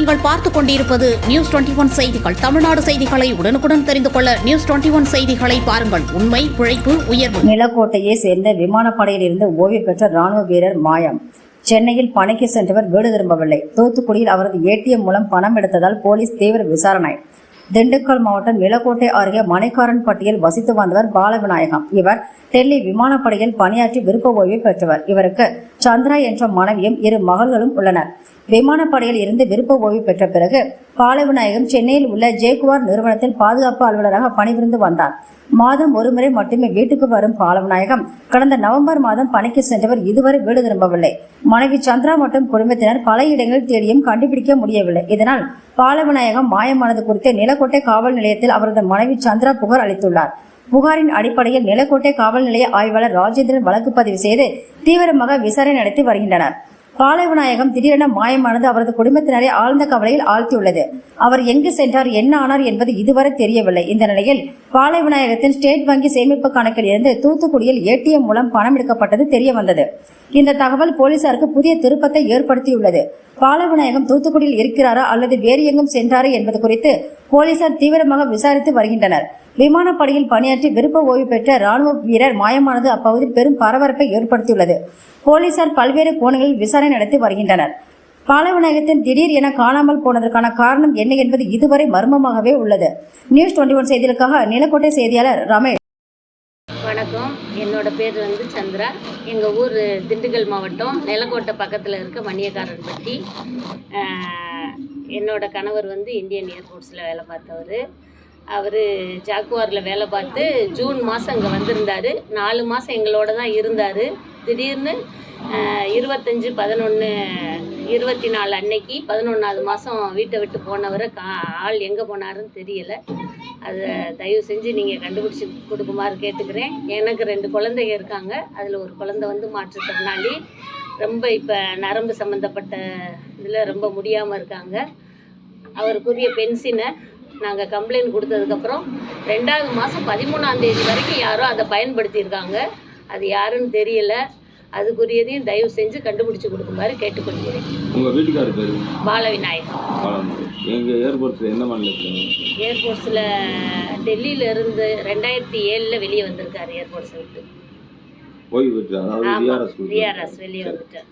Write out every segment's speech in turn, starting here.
நீங்கள் பார்த்துக் கொண்டிருப்பது நியூஸ் 21 செய்திகள். தமிழ்நாடு செய்திகளை உடனுக்குடன் தெரிந்து கொள்ள நியூஸ் 21 செய்திகளை பாருங்கள். உண்மை, உழைப்பு, உயர்வு. நிலக்கோட்டையை சேர்ந்த விமானப்படையில் இருந்து ஓய்வு பெற்ற ராணுவ வீரர் மாயம். சென்னையில் பணிக்கு சென்றவர் வீடு திரும்பவில்லை. தூத்துக்குடியில் அவரது ஏடிஎம் மூலம் பணம் எடுத்ததால் போலீஸ் தீவிர விசாரணை. திண்டுக்கல் மாவட்டம் நிலக்கோட்டை அருகே மணிக்காரன்பட்டியில் வசித்து வந்தவர் பாலவிநாயகம். இவர் டெல்லி விமானப்படையில் பணியாற்றி விருப்ப ஓய்வு பெற்றவர். இவருக்கு சந்திரா என்ற மனைவியும் 2 மகள்களும் உள்ளனர். விமானப்படையில் இருந்து விருப்ப ஓய்வு பெற்ற பிறகு பாலவிநாயகம் சென்னையில் உள்ள ஜேகுவார் நிறுவனத்தில் பாதுகாப்பு அலுவலராக பணிபுரிந்து வந்தார். மாதம் ஒருமுறை மட்டுமே வீட்டுக்கு வரும் பாலவிநாயகம் கடந்த நவம்பர் மாதம் பணிக்கு சென்றவர் இதுவரை வீடு திரும்பவில்லை. மனைவி சந்திரா மற்றும் குடும்பத்தினர் பல இடங்களில் தேடியும் கண்டுபிடிக்க முடியவில்லை. இதனால் பாலவிநாயகம் மாயமானது குறித்து நிலக்கோட்டை காவல் நிலையத்தில் அவரது மனைவி சந்திரா புகார் அளித்துள்ளார். புகாரின் அடிப்படையில் நிலக்கோட்டை காவல் நிலைய ஆய்வாளர் ராஜேந்திரன் வழக்கு பதிவு செய்து தீவிரமாக விசாரணை நடத்தி வருகின்றனர். பாலவிநாயகம் திடீரென மாயமானது அவரது குடும்பத்தினரை ஆழ்ந்த கவலையில் ஆழ்த்தியுள்ளது. அவர் எங்கு சென்றார், என்ன ஆனார் என்பது இதுவரை தெரியவில்லை. இந்த நிலையில் பாலவிநாயகத்தின் ஸ்டேட் வங்கி சேமிப்பு கணக்கில் இருந்து தூத்துக்குடியில் ஏடிஎம் மூலம் பணம் எடுக்கப்பட்டது தெரிய வந்தது. இந்த தகவல் போலீசாருக்கு புதிய திருப்பத்தை ஏற்படுத்தியுள்ளது. பாலவிநாயகம் தூத்துக்குடியில் இருக்கிறாரா அல்லது வேறு எங்கும் சென்றாரா என்பது குறித்து போலீசார் தீவிரமாக விசாரித்து வருகின்றனர். விமானப்படையில் பணியாற்றி விருப்ப ஓய்வு பெற்ற ராணுவ வீரர் மாயமானது அப்பகுதியில் பெரும் பரபரப்பை ஏற்படுத்தியுள்ளது. போலீசார் பல்வேறு கோணங்களில் விசாரணை நடத்தி வருகின்றனர். பாலவிநாயகத்தின் திடீர் என காணாமல் போனதற்கான காரணம் என்ன என்பது இதுவரை மர்மமாகவே உள்ளது. நியூஸ் 21 செய்திகளுக்காக நிலக்கோட்டை செய்தியாளர் ரமேஷ். வணக்கம், என்னோட பேர் சந்திரா. எங்கள் ஊர் திண்டுக்கல் மாவட்டம் நிலக்கோட்டை பக்கத்தில் இருக்க மணியக்காரன்பட்டி. என்னோட கணவர் இந்தியன் ஏர்ஃபோர்ஸில் வேலை பார்த்தவர். அவர் ஜாக்குவாரில் வேலை பார்த்து ஜூன் மாதம் இங்கே வந்திருந்தார். 4 மாதம் எங்களோட தான் இருந்தார். திடீர்னு 25/11/24 அன்னைக்கு 11வது மாதம் வீட்டை விட்டு போனவரை ஆள் எங்கே போனாருன்னு தெரியலை. அதை தயவு செஞ்சு நீங்கள் கண்டுபிடிச்சி கொடுக்குமாறு கேட்டுக்கிறேன். எனக்கு 2 குழந்தைங்க இருக்காங்க. அதில் ஒரு குழந்தை மாற்றுத்திறனாளி. ரொம்ப இப்போ நரம்பு சம்மந்தப்பட்ட இதில் ரொம்ப முடியாமல் இருக்காங்க. அவருக்குரிய பென்ஷனை நாங்கள் கம்ப்ளைண்ட் கொடுத்ததுக்கப்புறம் 2வது மாதம் 13ஆம் தேதி வரைக்கும் யாரோ அதை பயன்படுத்தியிருக்காங்க. அது யாருன்னு தெரியலை. அதுக்குரியதையும் தயவு செஞ்சு கண்டுபிடிச்சி கொடுக்குமாறு கேட்டுக்கொள்கிறேன். உங்கள் வீட்டுக்காரர் பேர் பாலவிநாயகம். எங்கள் ஏர்போர்ட்ஸில் எந்த மாநிலத்தில்? ஏர்போர்ட்ஸில் டெல்லியில் இருந்து 2007 வெளியே வந்திருக்காரு. ஏர்போர்ட்ஸை விட்டு ஓய்வு பெற்றார். விஆர்எஸ் வெளியே வந்துட்டார்.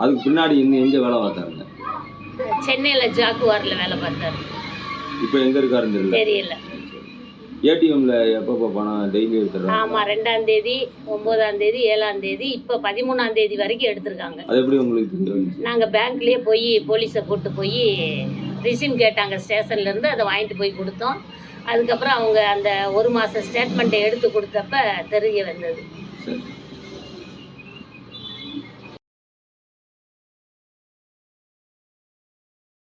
அதுக்கு பின்னாடி இன்னும் எங்கே வேலை பார்த்தாருங்க? சென்னையில் ஜாக்குவாரில் வேலை பார்த்தாரு. இப்போ எங்கே இருக்காருன்னு தெரியல. ஏடிஎம்ல எப்போ பணம் டெய்லி எடுத்துறாங்க? ஆமாம், 2ஆம் தேதி, 9ஆம் தேதி, 7ஆம் தேதி, இப்போ 13ஆம் தேதி வரைக்கும் எடுத்திருக்காங்க. அது எப்படி உங்களுக்கு தெரியும்? நாங்கள் பேங்க்லேயே போய் போலீஸை கூட்டு போய் ரிசிம் கேட்டாங்க ஸ்டேஷன்லேருந்து. அதை வாங்கிட்டு போய் கொடுத்தோம். அதுக்கப்புறம் அவங்க அந்த 1 மாத ஸ்டேட்மெண்ட்டை எடுத்து கொடுத்தப்ப தெரிய வந்தது. சரி.